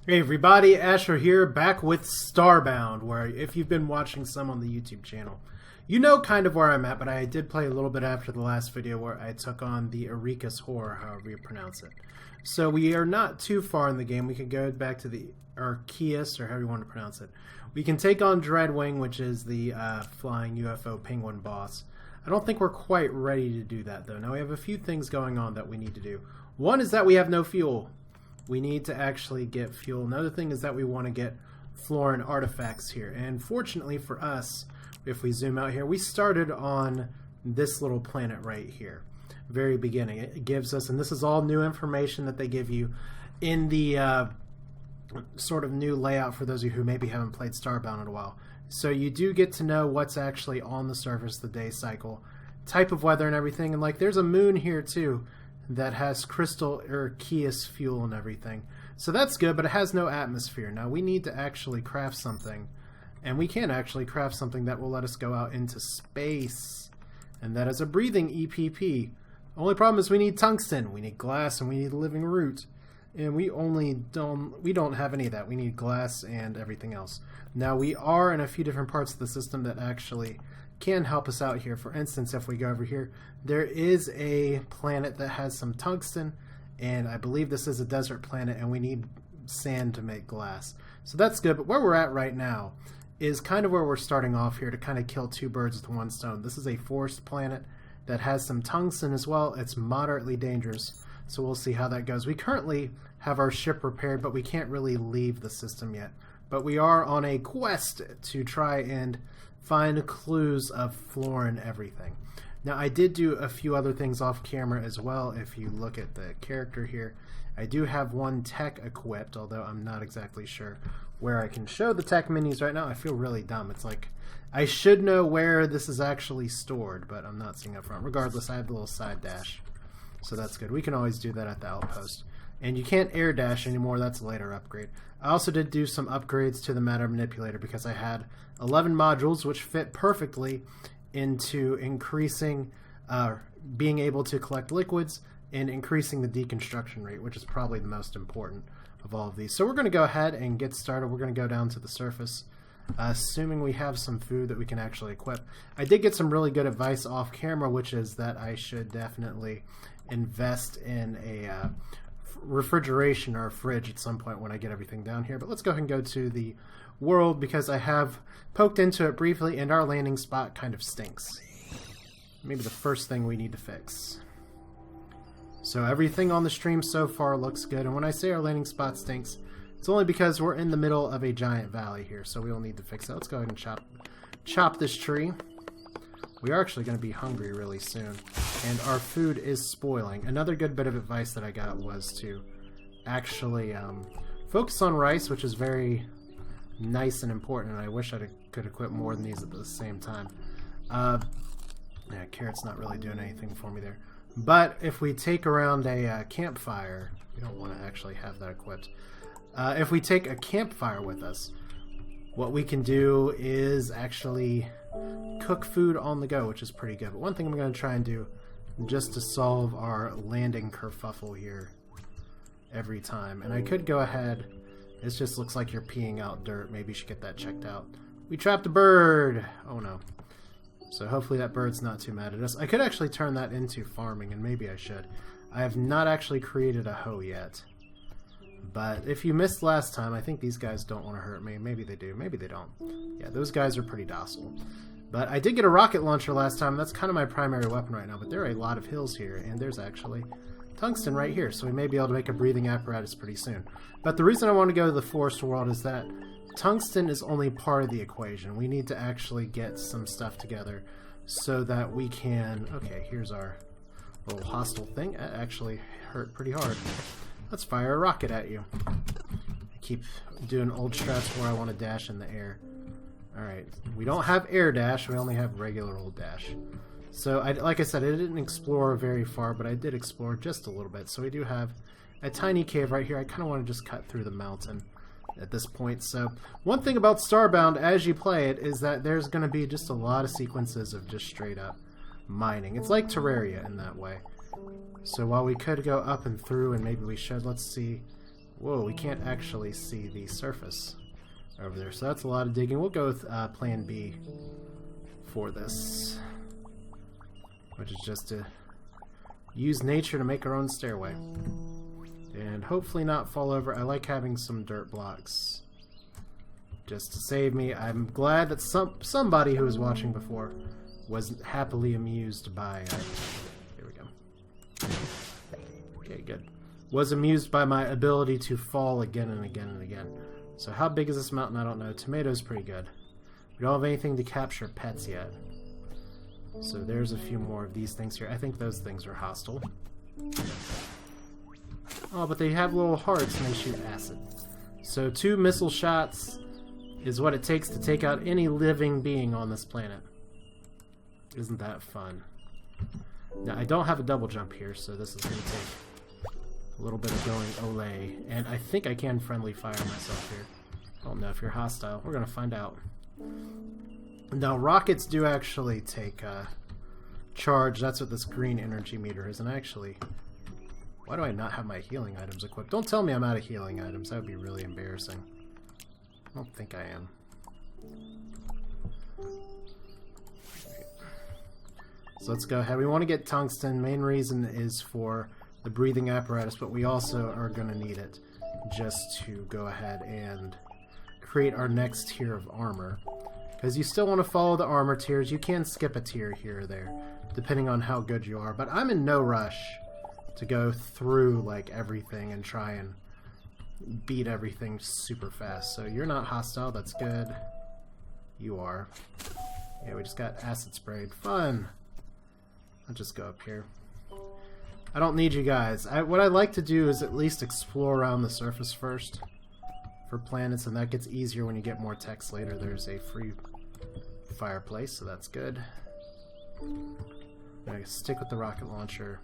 Hey everybody, Asher here, back with Starbound, where if you've been watching some on the YouTube channel, you know kind of where I'm at, but I did play a little bit after the last video where I took on the Eureka's Horror, however you pronounce it. So we are not too far in the game. We can go back to the Arceus, or however you want to pronounce it. We can take on Dreadwing, which is the flying UFO penguin boss. I don't think we're quite ready to do that, though. Now we have a few things going on that we need to do. One is that we have no fuel. We need to actually get fuel. Another thing is that we want to get Floran artifacts here. And fortunately for us, if we zoom out here, we started on this little planet right here. Very beginning. It gives us, and this is all new information that they give you in the sort of new layout for those of you who maybe haven't played Starbound in a while. So you do get to know what's actually on the surface, the day cycle, type of weather and everything. And like there's a moon here too that has crystal Arceus fuel and everything. So that's good, but it has no atmosphere. Now we need to actually craft something, and we can actually craft something that will let us go out into space, and that is a breathing EPP. Only problem is we need tungsten, we need glass, and we need living root, and we don't have any of that. We need glass and everything else. Now we are in a few different parts of the system that actually can help us out here. For instance, if we go over here, there is a planet that has some tungsten, and I believe this is a desert planet, and we need sand to make glass. So that's good, but where we're at right now is kind of where we're starting off here to kind of kill two birds with one stone. This is a forest planet that has some tungsten as well. It's moderately dangerous, so we'll see how that goes. We currently have our ship repaired, but we can't really leave the system yet. But we are on a quest to try and find clues of Floran everything. Now I did do a few other things off camera as well. If you look at the character here, I do have one tech equipped, although I'm not exactly sure where I can show the tech minis right now. I feel really dumb. It's like I should know where this is actually stored, but I'm not seeing up front. Regardless, I have the little side dash, so that's good. We can always do that at the outpost. And you can't air dash anymore. That's a later upgrade. I also did do some upgrades to the matter manipulator because I had 11 modules which fit perfectly into increasing being able to collect liquids and increasing the deconstruction rate, which is probably the most important of all of these. So we're going to go ahead and get started. We're going to go down to the surface, assuming we have some food that we can actually equip. I did get some really good advice off camera, which is that I should definitely invest in a refrigeration or a fridge at some point when I get everything down here. But let's go ahead and go to the world because I have poked into it briefly and our landing spot kind of stinks. Maybe the first thing we need to fix. So everything on the stream so far looks good, and when I say our landing spot stinks, it's only because we're in the middle of a giant valley here, so we will need to fix it. Let's go ahead and chop this tree. We are actually going to be hungry really soon, and our food is spoiling. Another good bit of advice that I got was to actually focus on rice, which is very nice and important, and I wish I could equip more than these at the same time. Yeah, carrot's not really doing anything for me there. But if we take around a campfire, we don't want to actually have that equipped. If we take a campfire with us, what we can do is actually cook food on the go, which is pretty good. But one thing I'm going to try and do, just to solve our landing kerfuffle here every time, and I could go ahead, it just looks like you're peeing out dirt. Maybe you should get that checked out. We trapped a bird! Oh no. So hopefully that bird's not too mad at us. I could actually turn that into farming, and maybe I should. I have not actually created a hoe yet. But if you missed last time, I think these guys don't want to hurt me. Maybe they do. Maybe they don't. Yeah, those guys are pretty docile. But I did get a rocket launcher last time. That's kind of my primary weapon right now. But there are a lot of hills here, and there's actually tungsten right here. So we may be able to make a breathing apparatus pretty soon. But the reason I want to go to the forest world is that tungsten is only part of the equation. We need to actually get some stuff together so that we can... Okay, here's our little hostile thing. That actually hurt pretty hard. Let's fire a rocket at you. I keep doing old strats where I want to dash in the air. Alright, we don't have air dash, we only have regular old dash. So, like I said, I didn't explore very far, but I did explore just a little bit. So we do have a tiny cave right here. I kind of want to just cut through the mountain at this point. So one thing about Starbound as you play it is that there's going to be just a lot of sequences of just straight up mining. It's like Terraria in that way. So while we could go up and through, and maybe we should, let's see Whoa, we can't actually see the surface over there, so that's a lot of digging. We'll go with plan B for this, which is just to use nature to make our own stairway. And hopefully not fall over. I like having some dirt blocks just to save me. I'm glad that somebody who was watching before was happily amused by... here we go. Okay, good. Was amused by my ability to fall again and again and again. So how big is this mountain? I don't know. Tomato's pretty good. We don't have anything to capture pets yet. So there's a few more of these things here. I think those things are hostile. Oh, but they have little hearts and they shoot acid. So 2 missile shots is what it takes to take out any living being on this planet. Isn't that fun? Now, I don't have a double jump here, so this is going to take a little bit of going olay. And I think I can friendly fire myself here. I don't know if you're hostile. We're going to find out. Now, rockets do actually take charge. That's what this green energy meter is. And actually, why do I not have my healing items equipped? Don't tell me I'm out of healing items. That would be really embarrassing. I don't think I am. Right. So let's go ahead. We want to get tungsten. Main reason is for the breathing apparatus, but we also are going to need it just to go ahead and create our next tier of armor. Because you still want to follow the armor tiers. You can skip a tier here or there, depending on how good you are. But I'm in no rush to go through like everything and try and beat everything super fast. So you're not hostile. That's good. You are. Yeah, we just got acid sprayed. Fun. I'll just go up here. I don't need you guys. What I like to do is at least explore around the surface first for planets, and that gets easier when you get more text later. There's a free fireplace, so that's good. I'm gonna stick with the rocket launcher.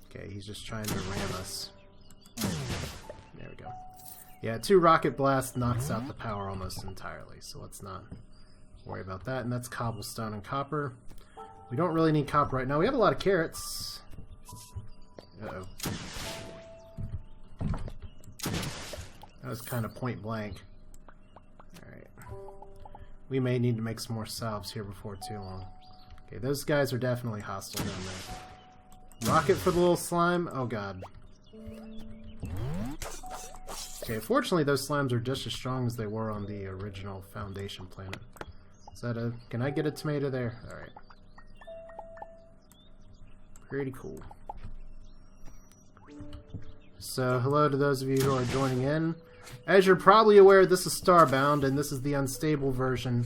Okay, he's just trying to ram us. There we go. Yeah, 2 rocket blasts knocks out the power almost entirely, so let's not worry about that. And that's cobblestone and copper. We don't really need copper right now. We have a lot of carrots. Uh-oh. That was kind of point blank. Alright. We may need to make some more salves here before too long. Okay, those guys are definitely hostile down there. Rocket for the little slime? Oh god. Okay, fortunately those slimes are just as strong as they were on the original Foundation planet. Is that a... Can I get a tomato there? Alright. Pretty cool. So, hello to those of you who are joining in. As you're probably aware, this is Starbound, and this is the unstable version.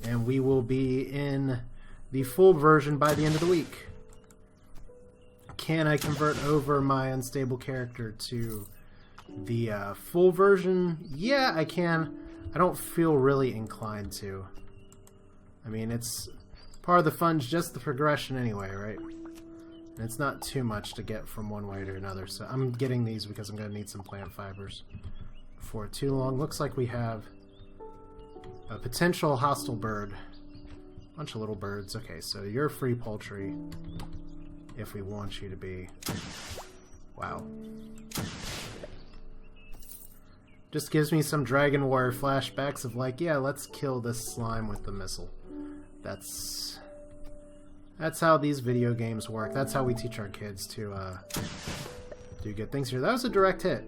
And we will be in the full version by the end of the week. Can I convert over my unstable character to the full version? Yeah, I can. I don't feel really inclined to. I mean, it's part of the fun's just the progression anyway, right? And it's not too much to get from one way to another, so I'm getting these because I'm going to need some plant fibers before too long. Looks like we have a potential hostile bird. Bunch of little birds. Okay, so you're free poultry if we want you to be. Wow. Just gives me some Dragon Warrior flashbacks of like, yeah, let's kill this slime with the missile. That's how these video games work. That's how we teach our kids to do good things here. That was a direct hit.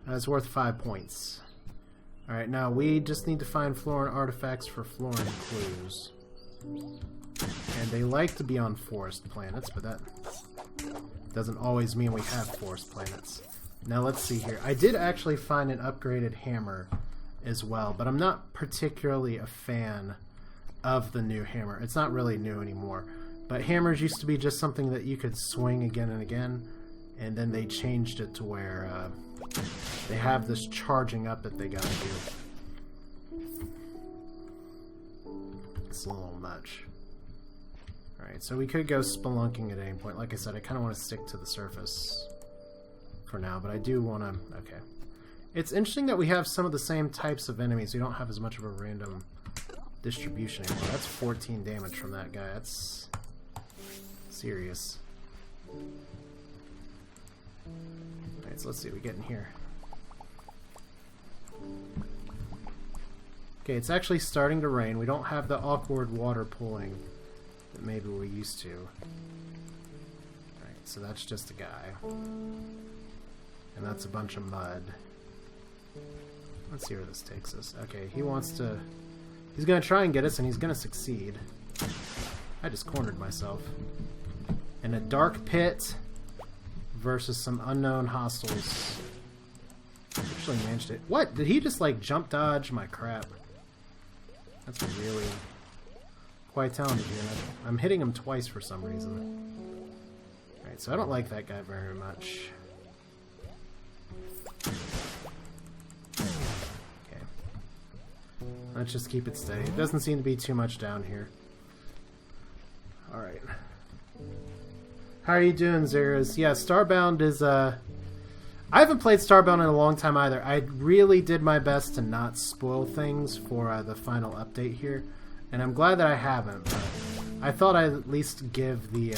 That's worth 5 points. Alright, now we just need to find Floran artifacts for Floran clues. And they like to be on forest planets, but that doesn't always mean we have forest planets. Now let's see here. I did actually find an upgraded hammer as well, but I'm not particularly a fan of the new hammer. It's not really new anymore, but hammers used to be just something that you could swing again and again, and then they changed it to where they have this charging up that they gotta do. It's a little much. Alright, so we could go spelunking at any point. Like I said, I kind of want to stick to the surface for now, but I do want to... Okay. It's interesting that we have some of the same types of enemies. We don't have as much of a random distribution anymore. That's 14 damage from that guy. That's serious. Right, Alright, so let's see what we get in here. Okay, it's actually starting to rain. We don't have the awkward water pooling that maybe we used to. Alright, so that's just a guy. And that's a bunch of mud. Let's see where this takes us. Okay, he wants to... He's gonna try and get us, and he's gonna succeed. I just cornered myself. In a dark pit versus some unknown hostiles. Actually managed it. What? Did he just, like, jump dodge my crap? That's really quite talented here. I'm hitting him twice for some reason. Alright, so I don't like that guy very much. Okay. Let's just keep it steady. It doesn't seem to be too much down here. Alright. How are you doing, Zeras? Yeah, Starbound is, I haven't played Starbound in a long time either. I really did my best to not spoil things for the final update here. And I'm glad that I haven't, but I thought I'd at least give the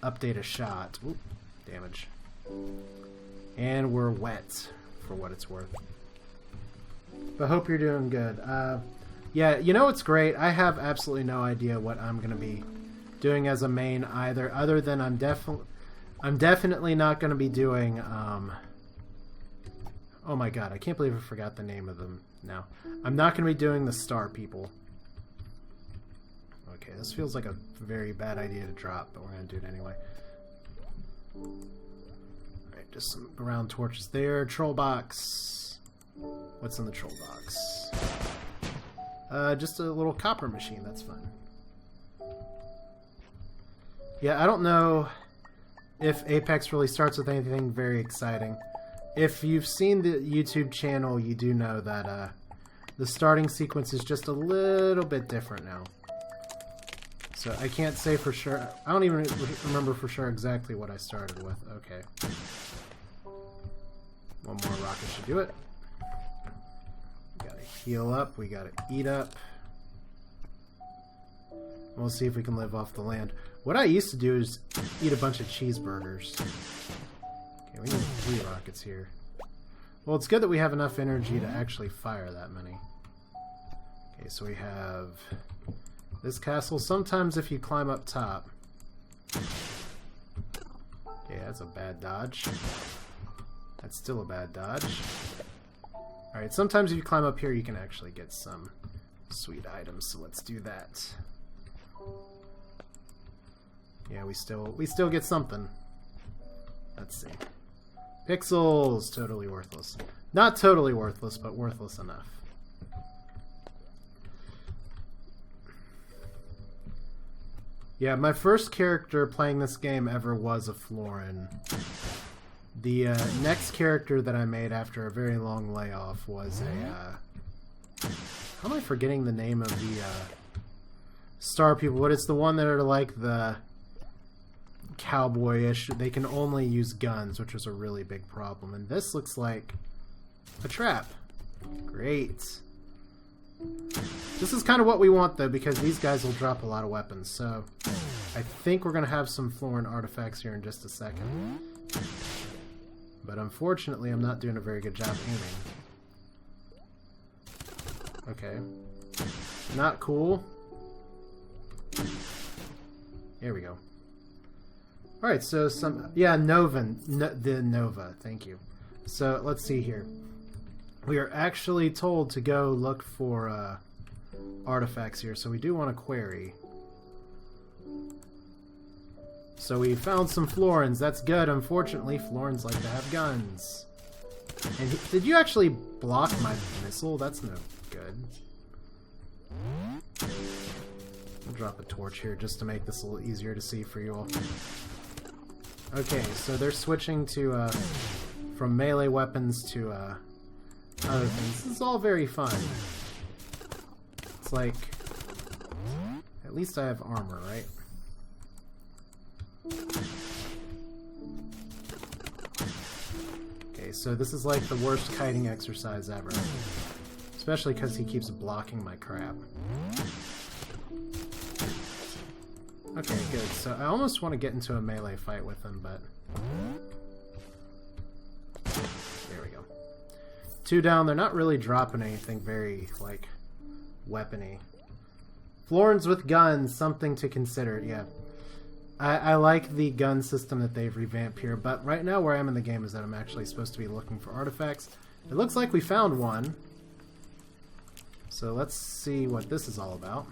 update a shot. Oop, damage. And we're wet, for what it's worth. But hope you're doing good. Yeah, you know what's great? I have absolutely no idea what I'm going to be doing as a main either, other than I'm definitely not going to be doing, oh my god, I can't believe I forgot the name of them now. I'm not going to be doing the star people. Okay, this feels like a very bad idea to drop, but we're going to do it anyway. Alright, just some ground torches there. Troll box. What's in the troll box? Just a little copper machine, that's fun. Yeah, I don't know if Apex really starts with anything very exciting. If you've seen the YouTube channel, you do know that the starting sequence is just a little bit different now. So I can't say for sure. I don't even remember for sure exactly what I started with. Okay. One more rocket should do it. We gotta heal up. We gotta eat up. We'll see if we can live off the land. What I used to do is eat a bunch of cheeseburgers. Okay, we need 3 rockets here. Well, it's good that we have enough energy to actually fire that many. Okay, so we have this castle. Sometimes if you climb up top... Okay, that's a bad dodge. That's still a bad dodge. Alright, sometimes if you climb up here, you can actually get some sweet items, so let's do that. Yeah, we still get something. Let's see. Pixels! Totally worthless. Not totally worthless, but worthless enough. Yeah, my first character playing this game ever was a Floran. The next character that I made after a very long layoff was a... how am I forgetting the name of the star people? But it's the one that are like the cowboyish. They can only use guns, which was a really big problem. And this looks like a trap. Great. This is kind of what we want, though, because these guys will drop a lot of weapons. So I think we're going to have some Floran artifacts here in just a second. But unfortunately, I'm not doing a very good job aiming. Okay. Not cool. Here we go. Alright, so some... Yeah, the Nova. Thank you. So, let's see here. We are actually told to go look for artifacts here, so we do want to query. So we found some Florans. That's good. Unfortunately, Florans like to have guns. And did you actually block my missile? That's no good. I'll drop a torch here just to make this a little easier to see for you all. Okay, so they're switching to from melee weapons to other things. This is all very fun. It's like, at least I have armor, right? Okay, so this is like the worst kiting exercise ever. Especially because he keeps blocking my crap. Okay, good. So I almost want to get into a melee fight with him, but... 2 down. They're not really dropping anything very, like, weapony. Florans with guns, something to consider, yeah. I like the gun system that they've revamped here, but right now where I am in the game is that I'm actually supposed to be looking for artifacts. It looks like we found one. So let's see what this is all about.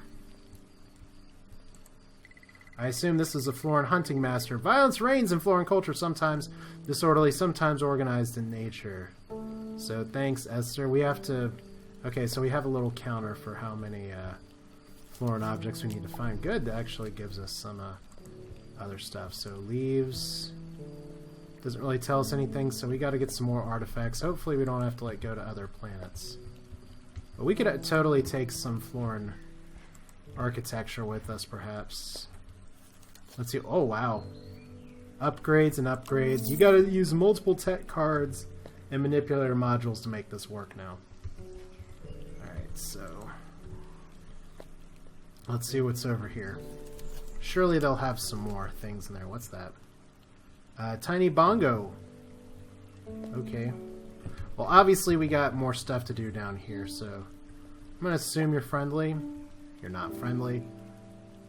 I assume this is a Floran hunting master. Violence reigns in Floran culture, sometimes disorderly, sometimes organized in nature. So thanks, Esther. We have to... Okay, so we have a little counter for how many Floran objects we need to find. Good, that actually gives us some other stuff. So leaves... Doesn't really tell us anything, so we got to get some more artifacts. Hopefully we don't have to like go to other planets. But we could totally take some Floran architecture with us, perhaps. Let's see. Oh, wow. Upgrades and upgrades. You got to use multiple tech cards and manipulator modules to make this work now. Alright, so... Let's see what's over here. Surely they'll have some more things in there. What's that? Tiny bongo. Okay. Well, obviously we got more stuff to do down here, so... I'm going to assume you're friendly. You're not friendly.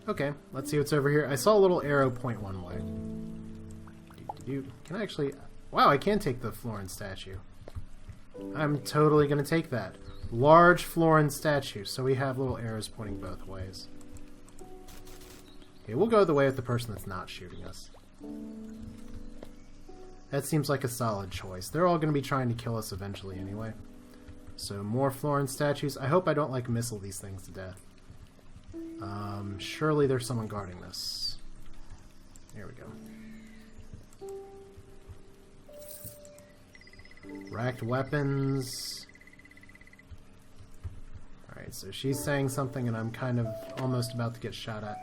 Okay, let's see what's over here. I saw a little arrow point one way. Can I actually... Wow, I can take the Floran statue. I'm totally going to take that. Large Floran statue. So we have little arrows pointing both ways. Okay, we'll go the way of the person that's not shooting us. That seems like a solid choice. They're all going to be trying to kill us eventually anyway. So more Floran statues. I hope I don't like missile these things to death. Surely there's someone guarding this. There we go. Racked weapons. Alright, so she's saying something and I'm kind of almost about to get shot at.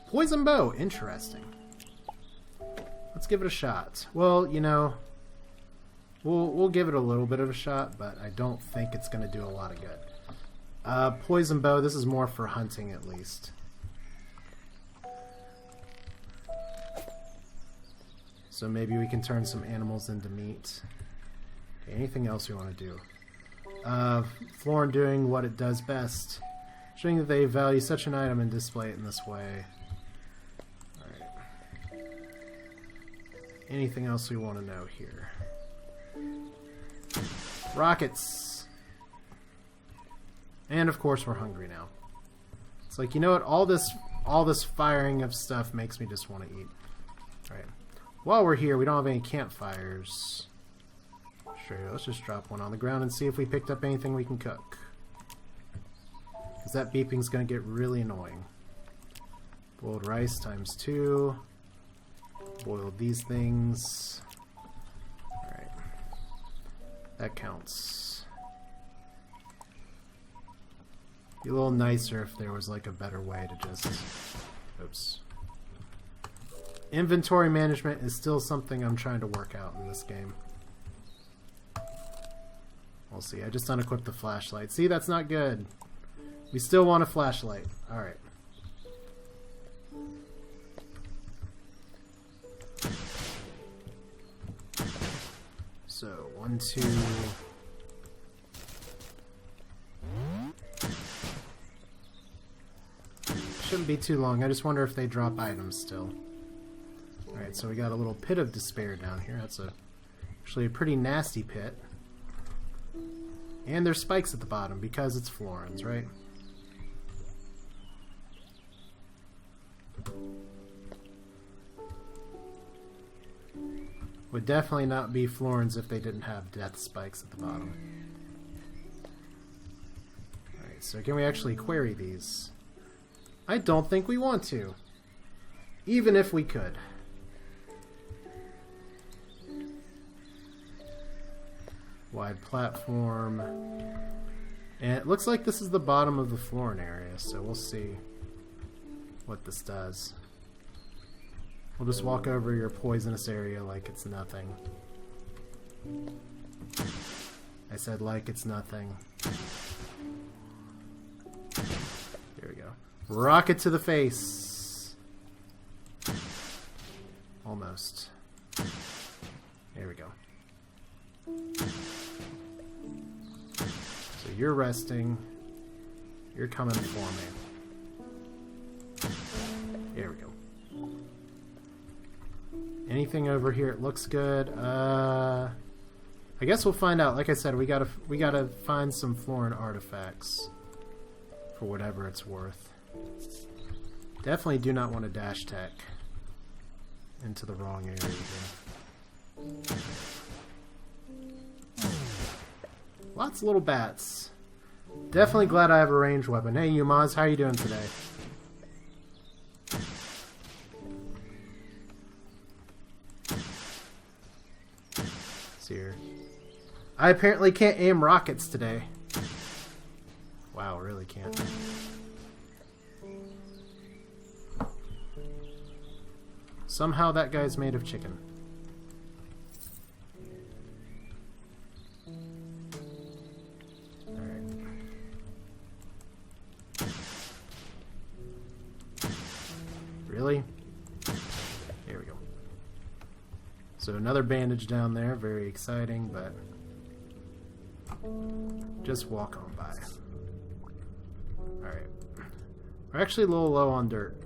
Poison bow! Interesting. Let's give it a shot. Well, you know, we'll give it a little bit of a shot, but I don't think it's going to do a lot of good. Poison bow, this is more for hunting at least. So maybe we can turn some animals into meat. Okay, anything else we want to do? Floran doing what it does best. Showing that they value such an item and display it in this way. Alright. Anything else we want to know here? Rockets! And of course we're hungry now. It's like, you know what, all this firing of stuff makes me just want to eat. Alright. While we're here, we don't have any campfires. Sure, let's just drop one on the ground and see if we picked up anything we can cook. Because that beeping's going to get really annoying. Boiled rice times 2. Boiled these things. Alright. That counts. Be a little nicer if there was like a better way to just... Oops. Inventory management is still something I'm trying to work out in this game. We'll see. I just unequipped the flashlight. See, that's not good. We still want a flashlight. Alright. So, 1, 2... Shouldn't be too long. I just wonder if they drop items still. Alright, so we got a little pit of despair down here. That's actually a pretty nasty pit. And there's spikes at the bottom because it's Florans, right? Would definitely not be Florans if they didn't have death spikes at the bottom. Alright, so can we actually query these? I don't think we want to. Even if we could. Wide platform. And it looks like this is the bottom of the Floran area, so we'll see what this does. We'll just walk over your poisonous area like it's nothing. I said like it's nothing. Here we go. Rocket to the face. Almost. There we go. you're resting. You're coming for me. There we go. Anything over here? It looks good. I guess we'll find out. Like I said, we gotta find some Floran artifacts for whatever it's worth. Definitely do not want to dash tech into the wrong area here. Lots of little bats. Definitely glad I have a ranged weapon. Hey, Umaz, how you doing today? See here. I apparently can't aim rockets today. Wow, really can't. Somehow that guy's made of chicken. Really? Here we go. So another bandage down there, very exciting, but just walk on by. Alright. We're actually a little low on dirt.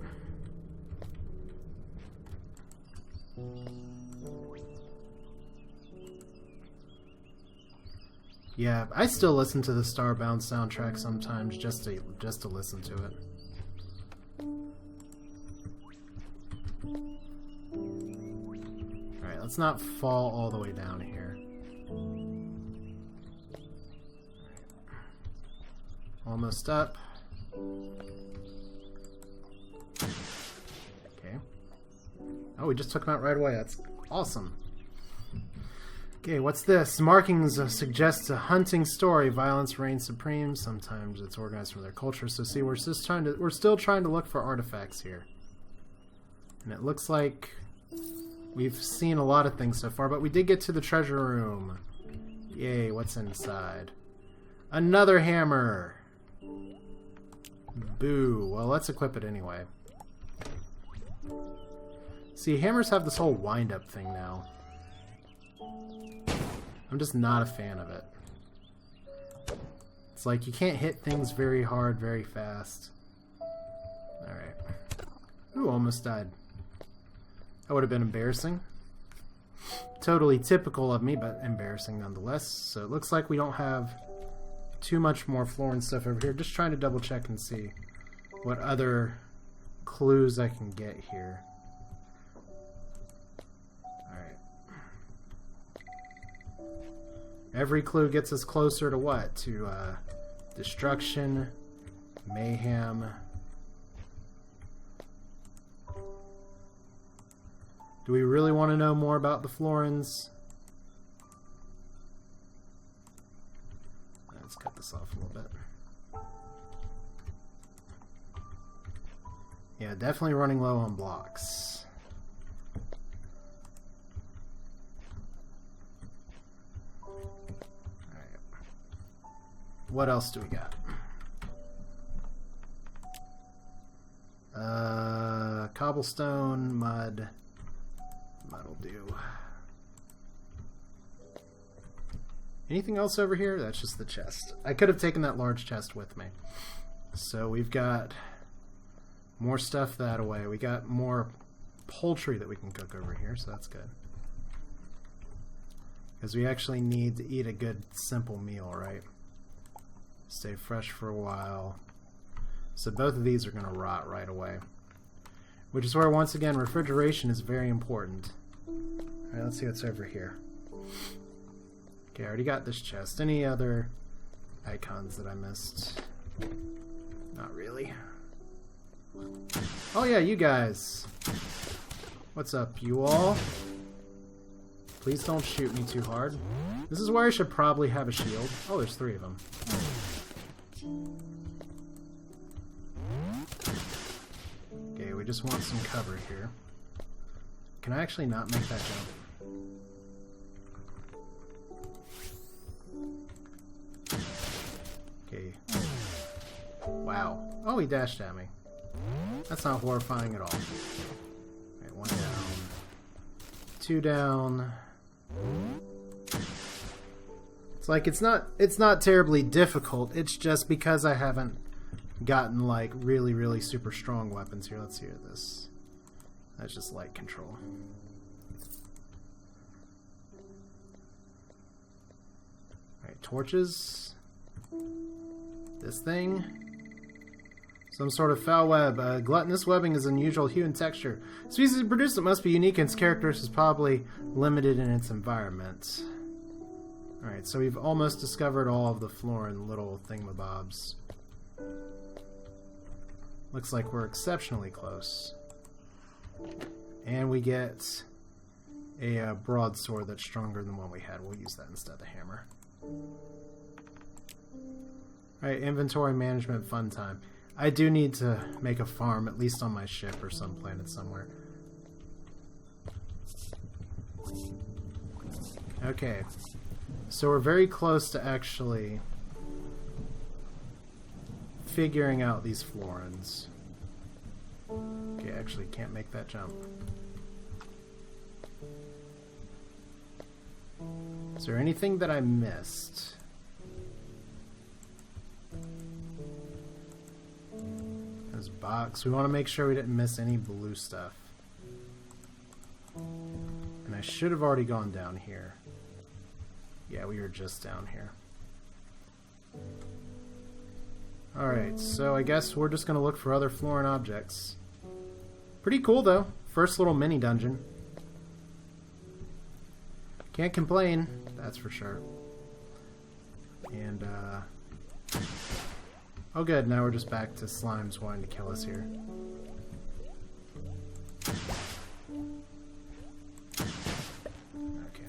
Yeah, I still listen to the Starbound soundtrack sometimes just to listen to it. Alright, let's not fall all the way down here. Almost up. Okay. Oh, we just took him out right away. That's awesome. Okay, what's this? Markings suggest a hunting story. Violence reigns supreme. Sometimes it's organized from their culture. So see, we're still trying to look for artifacts here. And it looks like we've seen a lot of things so far, but we did get to the treasure room. Yay, what's inside? Another hammer! Boo. Well, let's equip it anyway. See, hammers have this whole wind-up thing now. I'm just not a fan of it. It's like you can't hit things very hard, very fast. Alright. Ooh, almost died. That would have been embarrassing. Totally typical of me, but embarrassing nonetheless. So it looks like we don't have too much more Floran stuff over here. Just trying to double check and see what other clues I can get here. Alright. Every clue gets us closer to what? To destruction, mayhem. Do we really want to know more about the Florans? Let's cut this off a little bit. Yeah, definitely running low on blocks. Alright. What else do we got? Cobblestone, mud. Mud'll do. Anything else over here? That's just the chest. I could have taken that large chest with me. So we've got more stuff that way. We got more poultry that we can cook over here, so that's good. Because we actually need to eat a good, simple meal, right? Stay fresh for a while. So both of these are going to rot right away. Which is where, once again, refrigeration is very important. Alright, let's see what's over here. Okay, I already got this chest. Any other icons that I missed? Not really. Oh yeah, you guys. What's up, you all? Please don't shoot me too hard. This is where I should probably have a shield. Oh, there's 3 of them. Okay, we just want some cover here. Can I actually not make that jump? Okay. Wow. Oh, he dashed at me. That's not horrifying at all. Alright, 1 down. 2 down. It's like it's not terribly difficult. It's just because I haven't gotten like really super strong weapons here. Let's hear this. That's just light control. Alright, torches. This thing. Some sort of foul web. Gluttonous webbing is unusual hue and texture. Species that produce it must be unique, and its characteristics is probably limited in its environment. Alright, so we've almost discovered all of the Floran little thingamabobs. Looks like we're exceptionally close. And we get a broadsword that's stronger than the one we had. We'll use that instead of the hammer. Alright, inventory management, fun time. I do need to make a farm, at least on my ship or some planet somewhere. Okay. So we're very close to actually figuring out these Florans. Okay, actually can't make that jump. Is there anything that I missed? This box. We want to make sure we didn't miss any blue stuff. And I should have already gone down here. Yeah, we were just down here. Alright, so I guess we're just going to look for other Floran objects. Pretty cool, though. First little mini dungeon. Can't complain, that's for sure. And, oh good, now we're just back to slimes wanting to kill us here. Okay.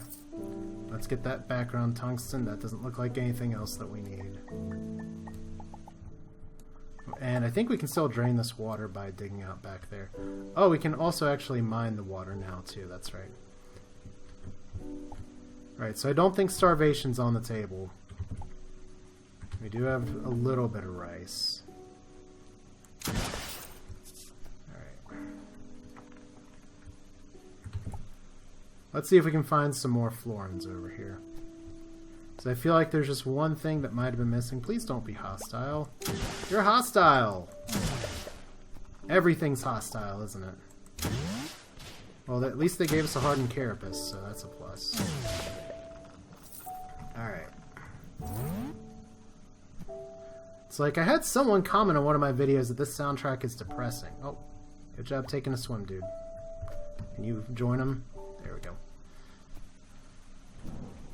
Let's get that background tungsten. That doesn't look like anything else that we need. And I think we can still drain this water by digging out back there. Oh, we can also actually mine the water now too, that's right. Right, so I don't think starvation's on the table. We do have a little bit of rice. Alright. Let's see if we can find some more Florans over here. So I feel like there's just one thing that might have been missing. Please don't be hostile. You're hostile! Everything's hostile, isn't it? Well, at least they gave us a hardened carapace, so that's a plus. Alright. It's like I had someone comment on one of my videos that this soundtrack is depressing. Oh, good job taking a swim, dude. Can you join him? There we go.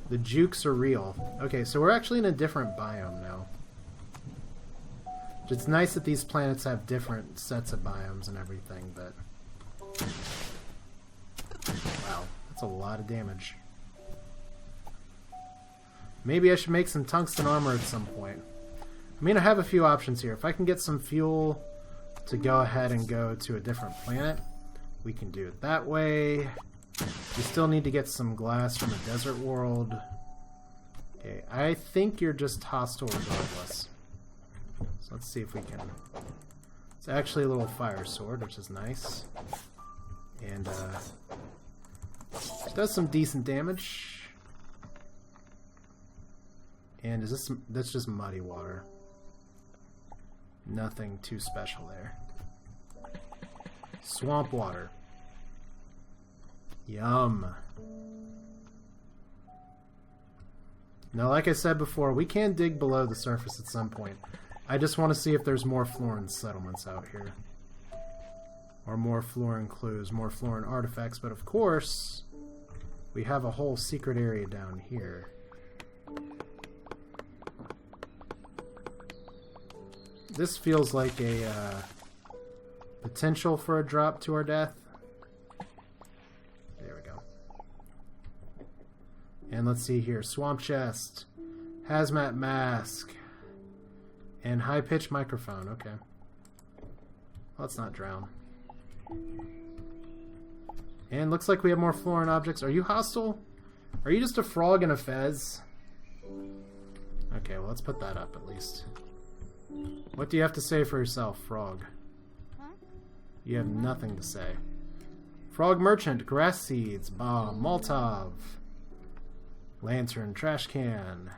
The jukes are real. Okay, so we're actually in a different biome now. It's nice that these planets have different sets of biomes and everything, but... Wow, that's a lot of damage. Maybe I should make some tungsten armor at some point. I mean, I have a few options here. If I can get some fuel to go ahead and go to a different planet, we can do it that way. We still need to get some glass from a desert world. Okay, I think you're just hostile regardless. So let's see if we can... It's actually a little fire sword, which is nice. And, it does some decent damage. And is this... That's just muddy water. Nothing too special there. Swamp water. Yum. Now, like I said before, we can dig below the surface at some point. I just want to see if there's more Floran settlements out here. Or more Floran clues, more Floran artifacts, but of course, we have a whole secret area down here. This feels like a potential for a drop to our death. There we go. And let's see here. Swamp chest, hazmat mask, and high-pitched microphone. Okay. Let's not drown. And looks like we have more Floran objects. Are you hostile? Are you just a frog in a fez? Okay, well, let's put that up at least. What do you have to say for yourself, frog? You have nothing to say. Frog merchant, grass seeds, bomb, Molotov, lantern, trash can,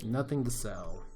Nothing to sell.